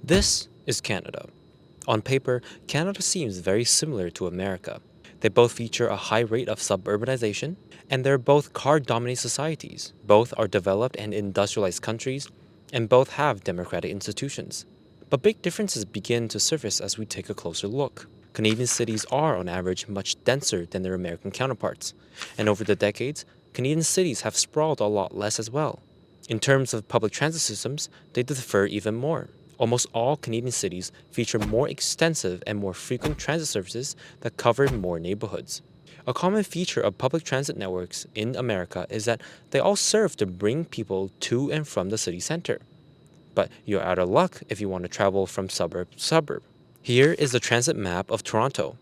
This is Canada. On paper, Canada seems very similar to America. They both feature a high rate of suburbanization, and they're both car-dominated societies. Both are developed and industrialized countries, and both have democratic institutions. But big differences begin to surface as we take a closer look. Canadian cities are, on average, much denser than their American counterparts, and over the decades, Canadian cities have sprawled a lot less as well. In terms of public transit systems, they differ even more. Almost all Canadian cities feature more extensive and more frequent transit services that cover more neighborhoods. A common feature of public transit networks in America is that they all serve to bring people to and from the city center. But you're out of luck if you want to travel from suburb to suburb. Here is the transit map of Toronto,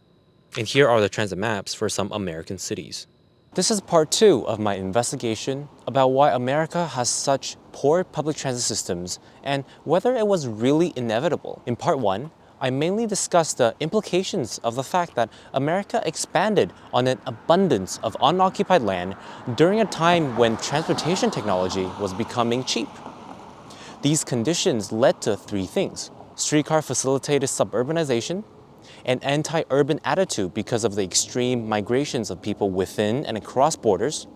and here are the transit maps for some American cities. This is part 2 of my investigation about why America has such poor public transit systems and whether it was really inevitable. In part 1, I mainly discussed the implications of the fact that America expanded on an abundance of unoccupied land during a time when transportation technology was becoming cheap. These conditions led to 3 things: streetcar facilitated suburbanization, an anti-urban attitude because of the extreme migrations of people within and across borders,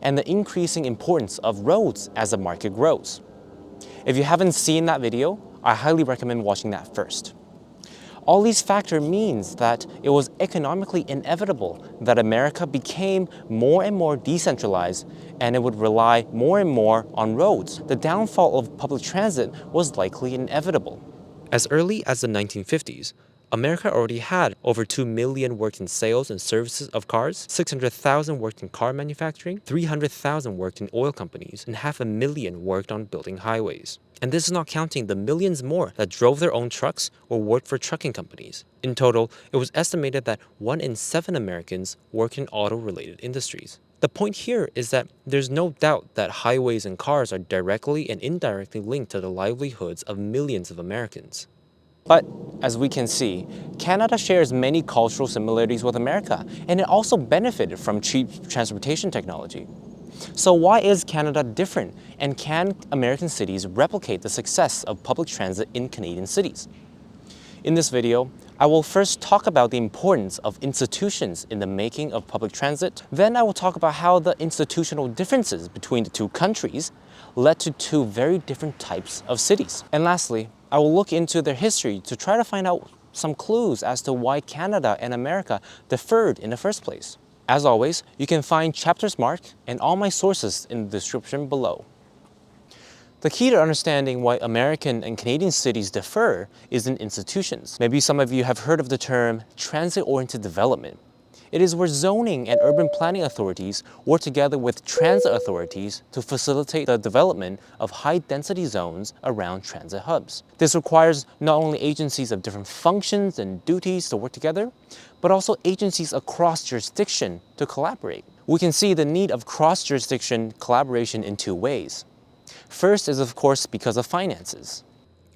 and the increasing importance of roads as the market grows. If you haven't seen that video, I highly recommend watching that first. All these factors means that it was economically inevitable that America became more and more decentralized and it would rely more and more on roads. The downfall of public transit was likely inevitable. As early as the 1950s, America already had over 2 million worked in sales and services of cars, 600,000 worked in car manufacturing, 300,000 worked in oil companies, and 500,000 worked on building highways. And this is not counting the millions more that drove their own trucks or worked for trucking companies. In total, it was estimated that 1 in 7 Americans work in auto-related industries. The point here is that there's no doubt that highways and cars are directly and indirectly linked to the livelihoods of millions of Americans. But, as we can see, Canada shares many cultural similarities with America, and it also benefited from cheap transportation technology. So why is Canada different, and can American cities replicate the success of public transit in Canadian cities? In this video, I will first talk about the importance of institutions in the making of public transit. Then I will talk about how the institutional differences between the two countries led to 2 very different types of cities. And lastly, I will look into their history to try to find out some clues as to why Canada and America differed in the first place. As always, you can find chapters marked and all my sources in the description below. The key to understanding why American and Canadian cities differ is in institutions. Maybe some of you have heard of the term transit-oriented development. It is where zoning and urban planning authorities work together with transit authorities to facilitate the development of high-density zones around transit hubs. This requires not only agencies of different functions and duties to work together, but also agencies across jurisdiction to collaborate. We can see the need of cross-jurisdiction collaboration in 2 ways. First is, of course, because of finances.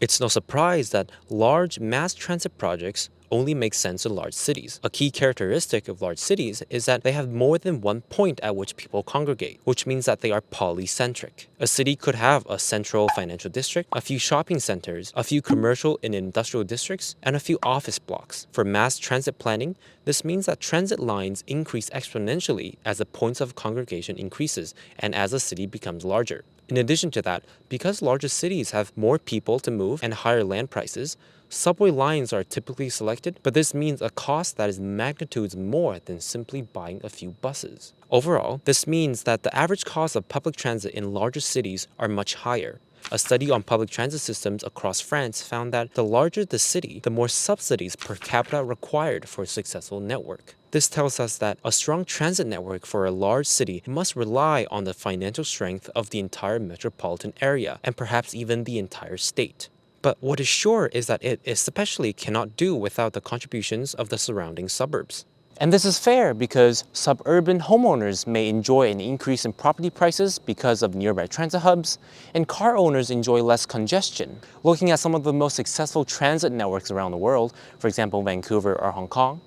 It's no surprise that large mass transit projects only make sense in large cities. A key characteristic of large cities is that they have more than one point at which people congregate, which means that they are polycentric. A city could have a central financial district, a few shopping centers, a few commercial and industrial districts, and a few office blocks. For mass transit planning, this means that transit lines increase exponentially as the points of congregation increases and as a city becomes larger. In addition to that, because larger cities have more people to move and higher land prices, subway lines are typically selected, but this means a cost that is magnitudes more than simply buying a few buses. Overall, this means that the average cost of public transit in larger cities are much higher. A study on public transit systems across France found that the larger the city, the more subsidies per capita required for a successful network. This tells us that a strong transit network for a large city must rely on the financial strength of the entire metropolitan area, and perhaps even the entire state. But what is sure is that it especially cannot do without the contributions of the surrounding suburbs. And this is fair because suburban homeowners may enjoy an increase in property prices because of nearby transit hubs, and car owners enjoy less congestion. Looking at some of the most successful transit networks around the world, for example Vancouver or Hong Kong,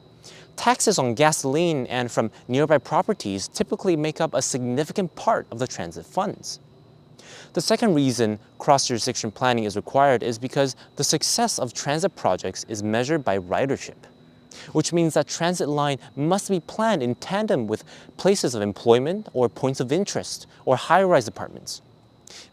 taxes on gasoline and from nearby properties typically make up a significant part of the transit funds. The second reason cross-jurisdiction planning is required is because the success of transit projects is measured by ridership, which means that transit line must be planned in tandem with places of employment or points of interest or high-rise apartments,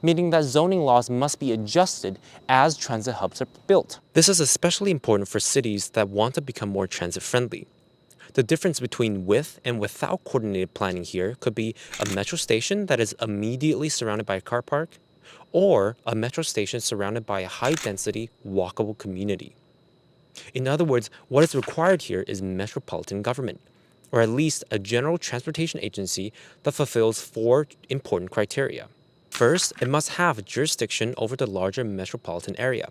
meaning that zoning laws must be adjusted as transit hubs are built. This is especially important for cities that want to become more transit-friendly. The difference between with and without coordinated planning here could be a metro station that is immediately surrounded by a car park, or a metro station surrounded by a high-density, walkable community. In other words, what is required here is metropolitan government, or at least a general transportation agency that fulfills four important criteria. First, it must have jurisdiction over the larger metropolitan area.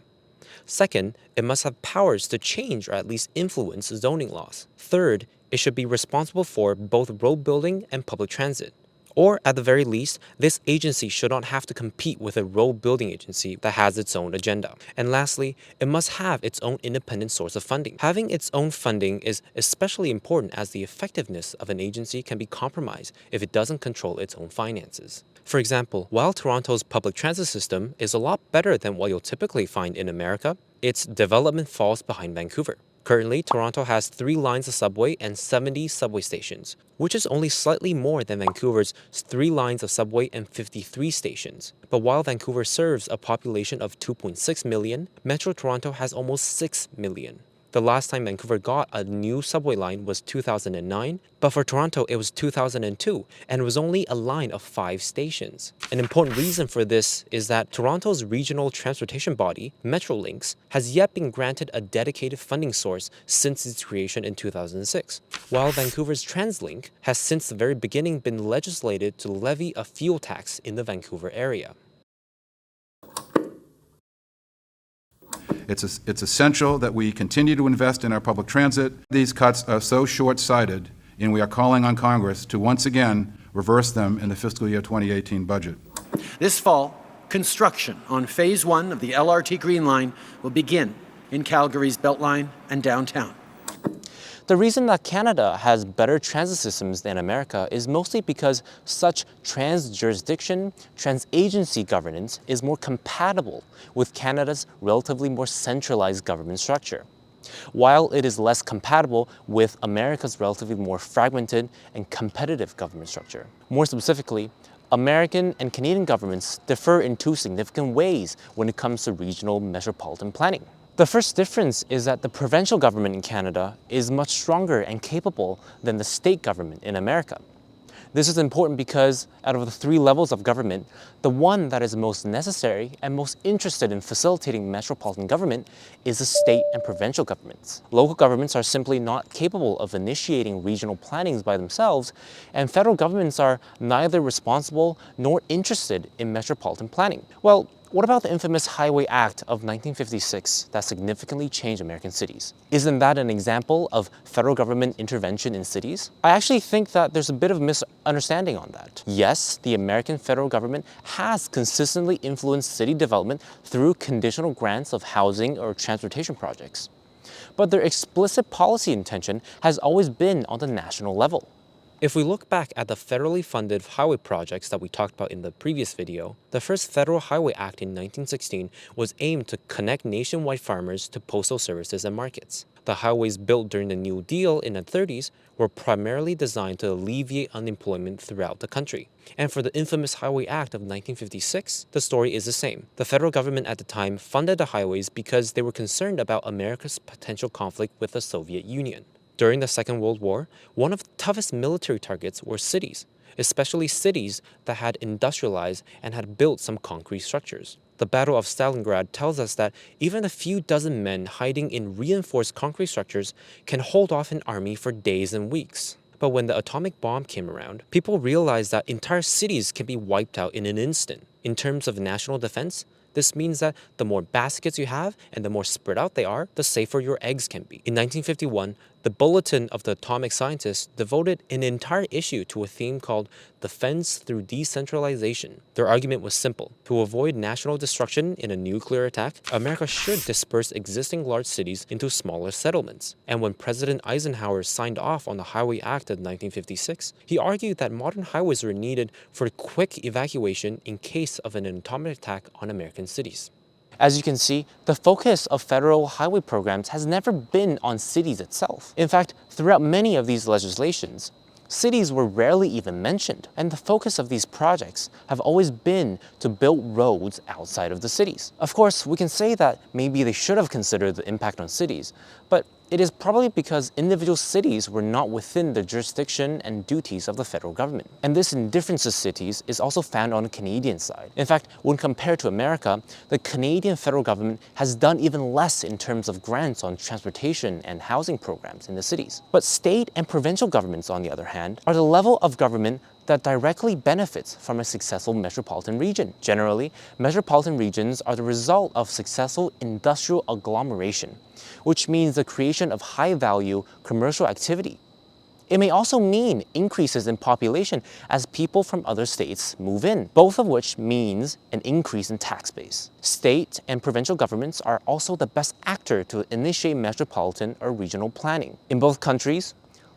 Second, it must have powers to change or at least influence zoning laws. Third, it should be responsible for both road building and public transit. Or at the very least, this agency should not have to compete with a road building agency that has its own agenda. And lastly, it must have its own independent source of funding. Having its own funding is especially important as the effectiveness of an agency can be compromised if it doesn't control its own finances. For example, while Toronto's public transit system is a lot better than what you'll typically find in America, its development falls behind Vancouver. Currently, Toronto has 3 lines of subway and 70 subway stations, which is only slightly more than Vancouver's 3 lines of subway and 53 stations. But while Vancouver serves a population of 2.6 million, Metro Toronto has almost 6 million. The last time Vancouver got a new subway line was 2009, but for Toronto it was 2002, and it was only a line of 5 stations. An important reason for this is that Toronto's regional transportation body, Metrolinx, has yet been granted a dedicated funding source since its creation in 2006, while Vancouver's TransLink has since the very beginning been legislated to levy a fuel tax in the Vancouver area. It's essential that we continue to invest in our public transit. These cuts are so short-sighted, and we are calling on Congress to once again reverse them in the fiscal year 2018 budget. This fall, construction on Phase 1 of the LRT Green Line will begin in Calgary's Beltline and downtown. The reason that Canada has better transit systems than America is mostly because such trans-jurisdiction, trans-agency governance is more compatible with Canada's relatively more centralized government structure, while it is less compatible with America's relatively more fragmented and competitive government structure. More specifically, American and Canadian governments differ in 2 significant ways when it comes to regional metropolitan planning. The first difference is that the provincial government in Canada is much stronger and capable than the state government in America. This is important because out of the 3 levels of government, the one that is most necessary and most interested in facilitating metropolitan government is the state and provincial governments. Local governments are simply not capable of initiating regional plannings by themselves, and federal governments are neither responsible nor interested in metropolitan planning. Well, what about the infamous Highway Act of 1956 that significantly changed American cities? Isn't that an example of federal government intervention in cities? I actually think that there's a bit of misunderstanding on that. Yes, the American federal government has consistently influenced city development through conditional grants of housing or transportation projects. But their explicit policy intention has always been on the national level. If we look back at the federally funded highway projects that we talked about in the previous video, the first Federal Highway Act in 1916 was aimed to connect nationwide farmers to postal services and markets. The highways built during the New Deal in the 30s were primarily designed to alleviate unemployment throughout the country. And for the infamous Highway Act of 1956, the story is the same. The federal government at the time funded the highways because they were concerned about America's potential conflict with the Soviet Union. During the Second World War, one of the toughest military targets were cities, especially cities that had industrialized and had built some concrete structures. The Battle of Stalingrad tells us that even a few dozen men hiding in reinforced concrete structures can hold off an army for days and weeks. But when the atomic bomb came around, people realized that entire cities can be wiped out in an instant. In terms of national defense, this means that the more baskets you have and the more spread out they are, the safer your eggs can be. In 1951, The Bulletin of the Atomic Scientists devoted an entire issue to a theme called Defense Through Decentralization. Their argument was simple. To avoid national destruction in a nuclear attack, America should disperse existing large cities into smaller settlements. And when President Eisenhower signed off on the Highway Act of 1956, he argued that modern highways were needed for quick evacuation in case of an atomic attack on American cities. As you can see, the focus of federal highway programs has never been on cities itself. In fact, throughout many of these legislations, cities were rarely even mentioned, and the focus of these projects have always been to build roads outside of the cities. Of course, we can say that maybe they should have considered the impact on cities, but it is probably because individual cities were not within the jurisdiction and duties of the federal government. And this indifference to cities is also found on the Canadian side. In fact, when compared to America, the Canadian federal government has done even less in terms of grants on transportation and housing programs in the cities. But state and provincial governments, on the other hand, are the level of government that directly benefits from a successful metropolitan region. Generally, metropolitan regions are the result of successful industrial agglomeration, which means the creation of high-value commercial activity. It may also mean increases in population as people from other states move in, both of which means an increase in tax base. State and provincial governments are also the best actor to initiate metropolitan or regional planning. In both countries,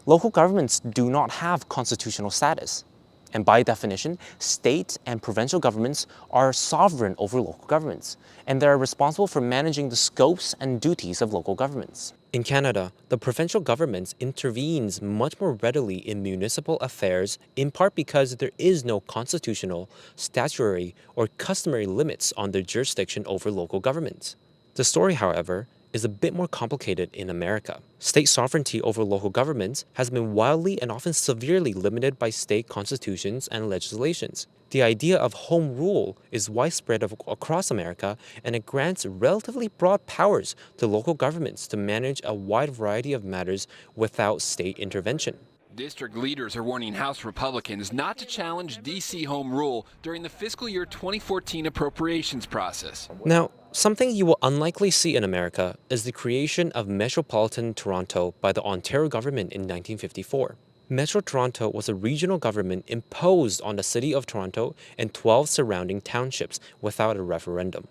local governments do not have constitutional status. And by definition, state and provincial governments are sovereign over local governments, and they are responsible for managing the scopes and duties of local governments. In Canada, the provincial government intervenes much more readily in municipal affairs, in part because there is no constitutional, statutory, or customary limits on their jurisdiction over local government. The story, however, is a bit more complicated in America. State sovereignty over local governments has been wildly and often severely limited by state constitutions and legislations. The idea of home rule is widespread across America, and it grants relatively broad powers to local governments to manage a wide variety of matters without state intervention. District leaders are warning House Republicans not to challenge D.C. home rule during the fiscal year 2014 appropriations process. Now, something you will unlikely see in America is the creation of Metropolitan Toronto by the Ontario government in 1954. Metro Toronto was a regional government imposed on the city of Toronto and 12 surrounding townships without a referendum.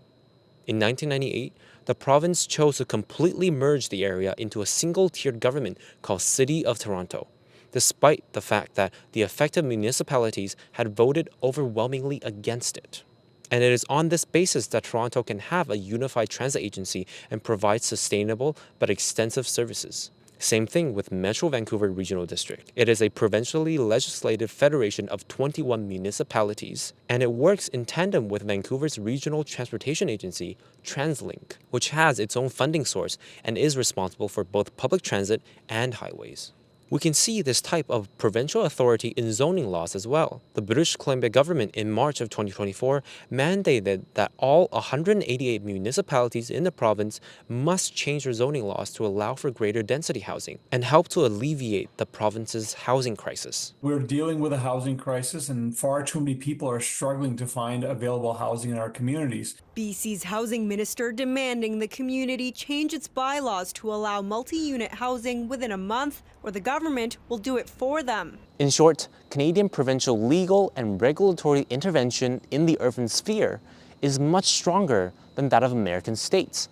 In 1998, the province chose to completely merge the area into a single-tiered government called City of Toronto, despite the fact that the affected municipalities had voted overwhelmingly against it. And it is on this basis that Toronto can have a unified transit agency and provide sustainable but extensive services. Same thing with Metro Vancouver Regional District. It is a provincially legislated federation of 21 municipalities, and it works in tandem with Vancouver's regional transportation agency, TransLink, which has its own funding source and is responsible for both public transit and highways. We can see this type of provincial authority in zoning laws as well. The British Columbia government in March of 2024 mandated that all 188 municipalities in the province must change their zoning laws to allow for greater density housing and help to alleviate the province's housing crisis. We're dealing with a housing crisis, and far too many people are struggling to find available housing in our communities. BC's housing minister demanding the community change its bylaws to allow multi-unit housing within a month, or the government will do it for them. In short, Canadian provincial legal and regulatory intervention in the urban sphere is much stronger than that of American states.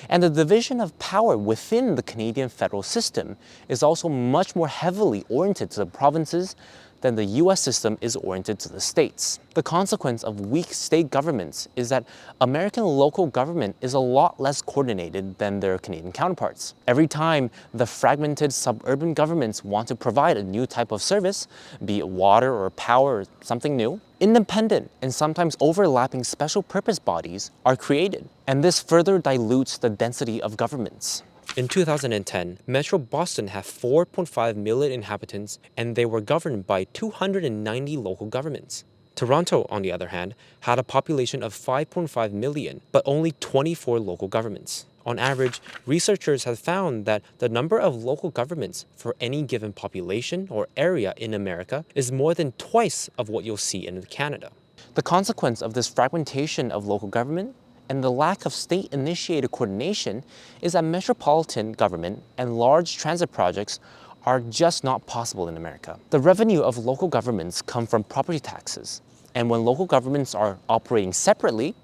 And the division of power within the Canadian federal system is also much more heavily oriented to the provinces than the US system is oriented to the states. The consequence of weak state governments is that American local government is a lot less coordinated than their Canadian counterparts. Every time the fragmented suburban governments want to provide a new type of service, be it water or power or something new, independent and sometimes overlapping special purpose bodies are created, and this further dilutes the density of governments. In 2010, Metro Boston had 4.5 million inhabitants, and they were governed by 290 local governments. Toronto, on the other hand, had a population of 5.5 million, but only 24 local governments. On average, researchers have found that the number of local governments for any given population or area in America is more than twice of what you'll see in Canada. The consequence of this fragmentation of local government and the lack of state-initiated coordination is that metropolitan government and large transit projects are just not possible in America. The revenue of local governments come from property taxes, and when local governments are operating separately,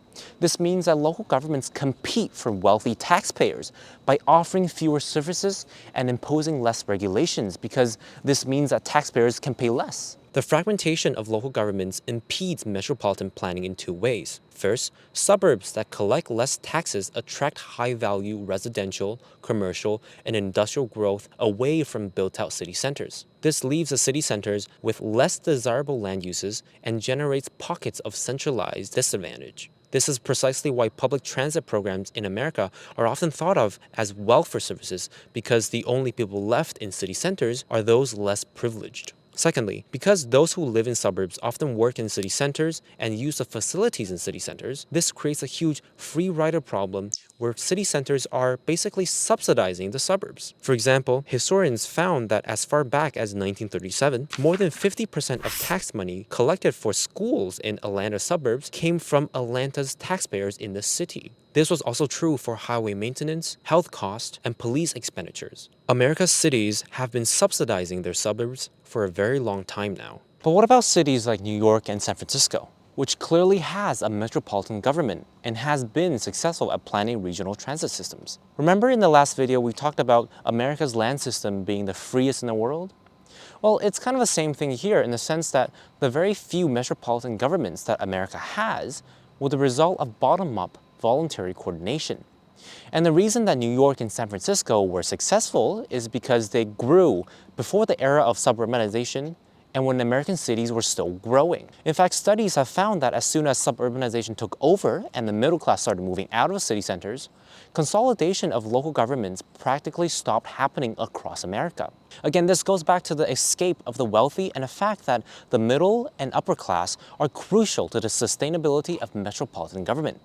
this means that local governments compete for wealthy taxpayers by offering fewer services and imposing less regulations because this means that taxpayers can pay less. The fragmentation of local governments impedes metropolitan planning in two ways. First, suburbs that collect less taxes attract high-value residential, commercial, and industrial growth away from built-out city centers. This leaves the city centers with less desirable land uses and generates pockets of centralized disadvantage. This is precisely why public transit programs in America are often thought of as welfare services because the only people left in city centers are those less privileged. Secondly, because those who live in suburbs often work in city centers and use the facilities in city centers, this creates a huge free rider problem where city centers are basically subsidizing the suburbs. For example, historians found that as far back as 1937, more than 50% of tax money collected for schools in Atlanta suburbs came from Atlanta's taxpayers in the city. This was also true for highway maintenance, health costs, and police expenditures. America's cities have been subsidizing their suburbs for a very long time now. But what about cities like New York and San Francisco, which clearly has a metropolitan government and has been successful at planning regional transit systems? Remember in the last video we talked about America's land system being the freest in the world? Well, it's kind of the same thing here in the sense that the very few metropolitan governments that America has were the result of bottom-up voluntary coordination. And the reason that New York and San Francisco were successful is because they grew before the era of suburbanization and when American cities were still growing. In fact, studies have found that as soon as suburbanization took over and the middle class started moving out of city centers, consolidation of local governments practically stopped happening across America. Again, this goes back to the escape of the wealthy and the fact that the middle and upper class are crucial to the sustainability of metropolitan government.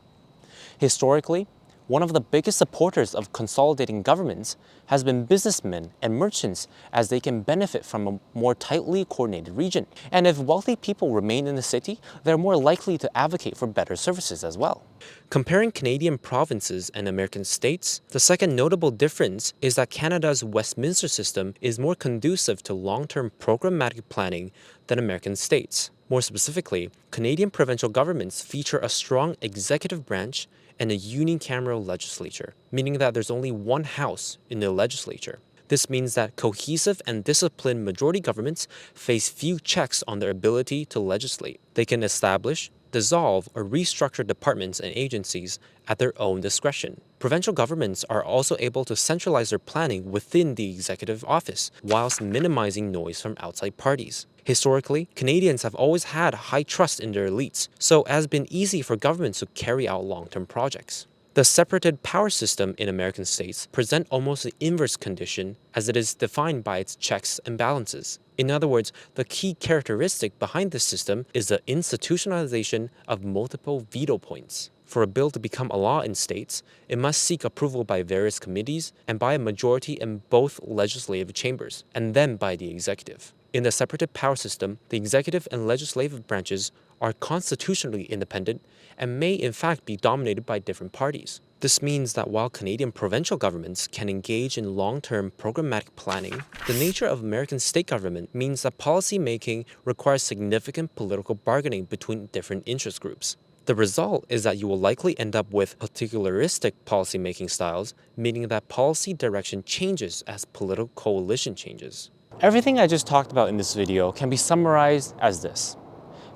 Historically, one of the biggest supporters of consolidating governments has been businessmen and merchants as they can benefit from a more tightly coordinated region. And if wealthy people remain in the city, they're more likely to advocate for better services as well. Comparing Canadian provinces and American states, the second notable difference is that Canada's Westminster system is more conducive to long-term programmatic planning than American states. More specifically, Canadian provincial governments feature a strong executive branch and a unicameral legislature, meaning that there's only one house in the legislature. This means that cohesive and disciplined majority governments face few checks on their ability to legislate. They can establish, dissolve, or restructure departments and agencies at their own discretion. Provincial governments are also able to centralize their planning within the executive office, whilst minimizing noise from outside parties. Historically, Canadians have always had high trust in their elites, so it has been easy for governments to carry out long-term projects. The separated power system in American states present almost the inverse condition as it is defined by its checks and balances. In other words, the key characteristic behind this system is the institutionalization of multiple veto points. For a bill to become a law in states, it must seek approval by various committees and by a majority in both legislative chambers, and then by the executive. In the separated power system, the executive and legislative branches are constitutionally independent and may in fact be dominated by different parties. This means that while Canadian provincial governments can engage in long-term programmatic planning, the nature of American state government means that policy making requires significant political bargaining between different interest groups. The result is that you will likely end up with particularistic policy-making styles, meaning that policy direction changes as political coalition changes. Everything I just talked about in this video can be summarized as this.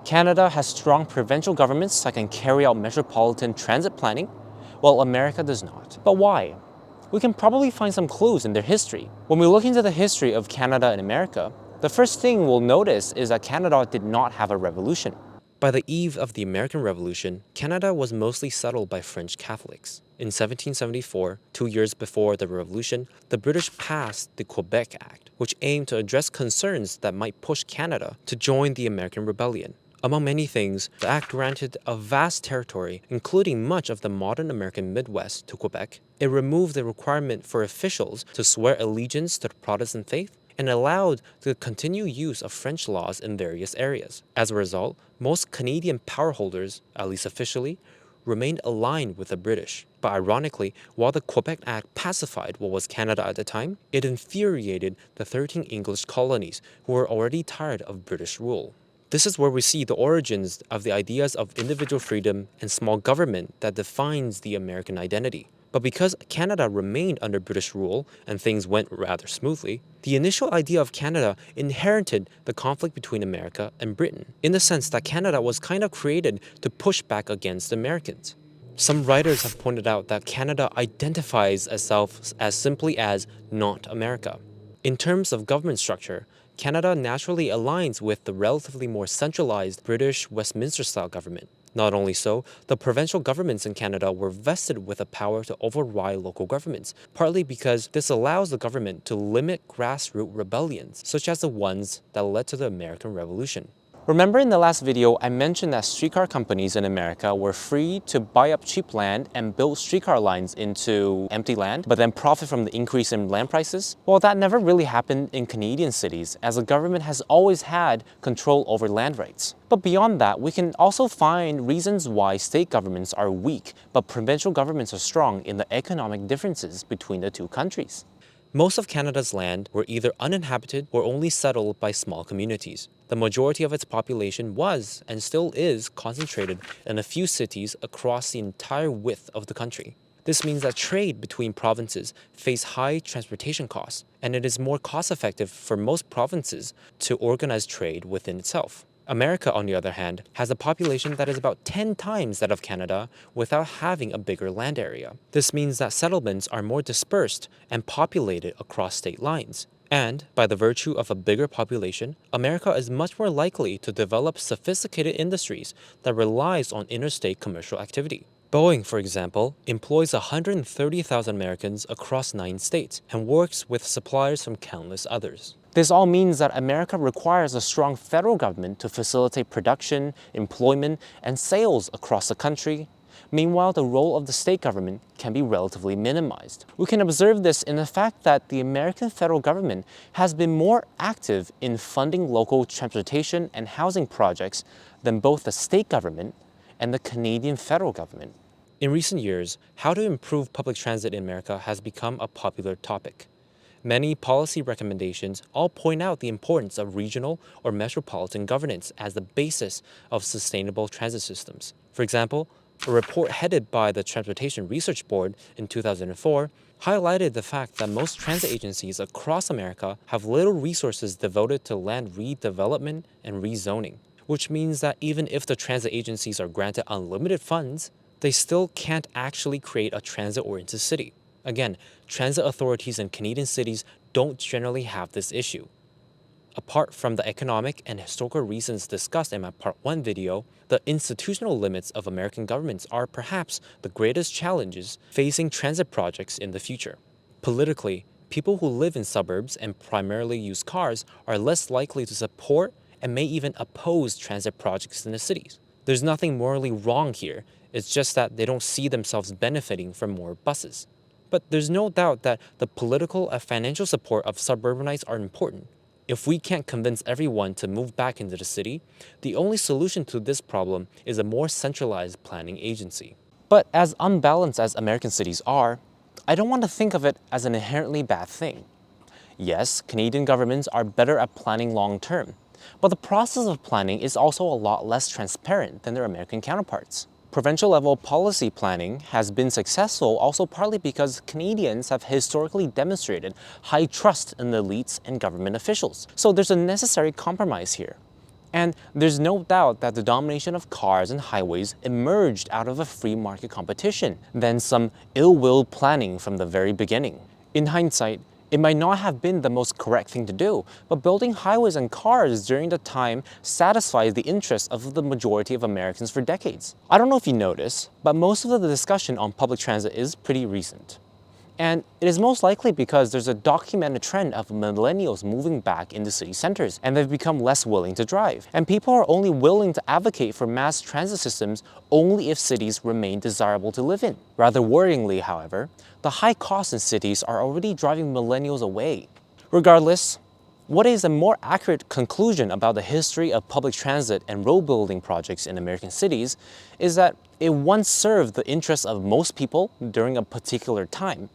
Canada has strong provincial governments that can carry out metropolitan transit planning, while America does not. But why? We can probably find some clues in their history. When we look into the history of Canada and America, the first thing we'll notice is that Canada did not have a revolution. By the eve of the American Revolution, Canada was mostly settled by French Catholics. In 1774, 2 years before the Revolution, the British passed the Quebec Act, which aimed to address concerns that might push Canada to join the American Rebellion. Among many things, the act granted a vast territory, including much of the modern American Midwest, to Quebec. It removed the requirement for officials to swear allegiance to the Protestant faith and allowed the continued use of French laws in various areas. As a result, most Canadian power holders, at least officially, remained aligned with the British. But ironically, while the Quebec Act pacified what was Canada at the time, it infuriated the 13 English colonies who were already tired of British rule. This is where we see the origins of the ideas of individual freedom and small government that defines the American identity. But because Canada remained under British rule and things went rather smoothly, the initial idea of Canada inherited the conflict between America and Britain, in the sense that Canada was kind of created to push back against Americans. Some writers have pointed out that Canada identifies itself as simply as not America. In terms of government structure, Canada naturally aligns with the relatively more centralized British Westminster-style government. Not only so, the provincial governments in Canada were vested with a power to override local governments, partly because this allows the government to limit grassroots rebellions, such as the ones that led to the American Revolution. Remember in the last video, I mentioned that streetcar companies in America were free to buy up cheap land and build streetcar lines into empty land, but then profit from the increase in land prices? Well, that never really happened in Canadian cities, as the government has always had control over land rights. But beyond that, we can also find reasons why state governments are weak, but provincial governments are strong in the economic differences between the two countries. Most of Canada's land were either uninhabited or only settled by small communities. The majority of its population was, and still is, concentrated in a few cities across the entire width of the country. This means that trade between provinces face high transportation costs, and it is more cost-effective for most provinces to organize trade within itself. America, on the other hand, has a population that is about 10 times that of Canada without having a bigger land area. This means that settlements are more dispersed and populated across state lines. And, by the virtue of a bigger population, America is much more likely to develop sophisticated industries that relies on interstate commercial activity. Boeing, for example, employs 130,000 Americans across 9 states and works with suppliers from countless others. This all means that America requires a strong federal government to facilitate production, employment, and sales across the country. Meanwhile, the role of the state government can be relatively minimized. We can observe this in the fact that the American federal government has been more active in funding local transportation and housing projects than both the state government and the Canadian federal government. In recent years, how to improve public transit in America has become a popular topic. Many policy recommendations all point out the importance of regional or metropolitan governance as the basis of sustainable transit systems. For example, a report headed by the Transportation Research Board in 2004 highlighted the fact that most transit agencies across America have little resources devoted to land redevelopment and rezoning, which means that even if the transit agencies are granted unlimited funds, they still can't actually create a transit-oriented city. Again, transit authorities in Canadian cities don't generally have this issue. Apart from the economic and historical reasons discussed in my Part 1 video, the institutional limits of American governments are perhaps the greatest challenges facing transit projects in the future. Politically, people who live in suburbs and primarily use cars are less likely to support and may even oppose transit projects in the cities. There's nothing morally wrong here, it's just that they don't see themselves benefiting from more buses. But there's no doubt that the political and financial support of suburbanites are important. If we can't convince everyone to move back into the city, the only solution to this problem is a more centralized planning agency. But as unbalanced as American cities are, I don't want to think of it as an inherently bad thing. Yes, Canadian governments are better at planning long term, but the process of planning is also a lot less transparent than their American counterparts. Provincial level policy planning has been successful also partly because Canadians have historically demonstrated high trust in the elites and government officials. So there's a necessary compromise here. And there's no doubt that the domination of cars and highways emerged out of a free market competition than some ill-willed planning from the very beginning. In hindsight, it might not have been the most correct thing to do, but building highways and cars during the time satisfied the interests of the majority of Americans for decades. I don't know if you noticed, but most of the discussion on public transit is pretty recent. And it is most likely because there's a documented trend of millennials moving back into city centers, and they've become less willing to drive. And people are only willing to advocate for mass transit systems only if cities remain desirable to live in. Rather worryingly, however, the high costs in cities are already driving millennials away. Regardless, What is a more accurate conclusion about the history of public transit and road building projects in American cities is that it once served the interests of most people during a particular time,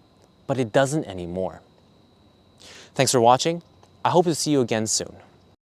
but it doesn't anymore. Thanks for watching. I hope to see you again soon.